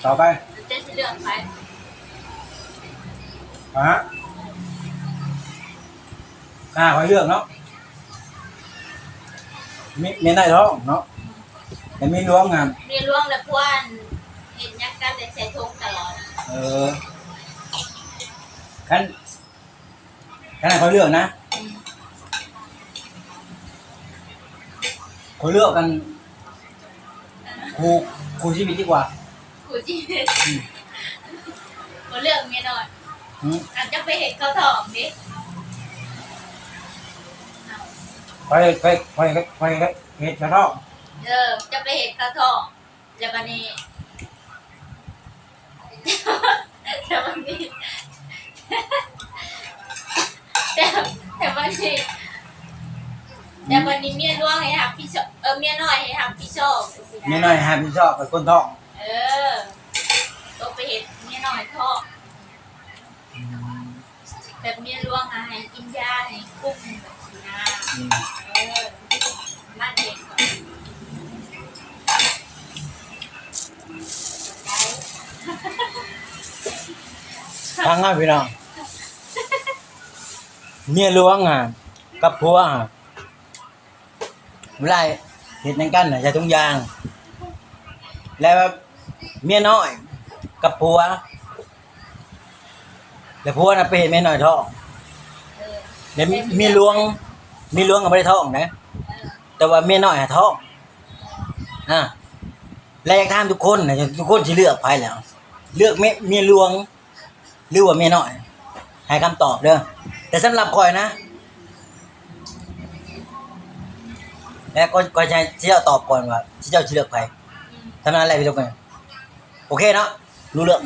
ต่อไปจะเลือกไปฮะคอยเลือกเนาะมีได้ท้องเนาะแต่มีล้วงงานมีร่วงและพวนเห็นยักษ์กันแต่ใส่ทงตลอดขั้นคอยเลือกนะคอยเลือกกันครูชีวิตดีกว่าครูชีวิตเขาเลือกเมียหน่อยอาจจะไปเห็นเขาถอมดิไปเห็ดกระทอกจะไปเห็นเขาถอมจะบันนี้จะบันนี้แต่บันนี้แต่วันนี้เมียร่วงให้หักพี่ชอบเมียน้อยให้หักพี่ชอบเมียน้อยหักพี่ชอบไปก้นท้องต้องไปเห็นเมียน้อยท้องแบบเมียร่วงให้กินยาให้กุ้งแบบนี้นะน่าเด็กทางง่ายพี่น้องเมียล้วงกับผัวเวลาเห็ดนั่งกันใส่ถุงยางแล้วเมียน้อยกับผัวแล้วผัวน่ะไปเห็นเมียน้อยท้องเดี๋ยวมีล้วงก็ไม่ได้ท้องนะแต่ว่าเมียน้อยท้องแล้วอยากถามทุกคนนะทุกคนจะเลือกไปแล้วเลือกเมียล้วงหรือว่าเมียน้อยให้คำตอบเด้อแต่สำหรับข่อยนะแล้วก็จะเจ้าตอบก่อนว่าเจ้าจะเลือกใครทำนั้นอะไรพี่ทุกคนโอเคเนาะรู้เรื่อง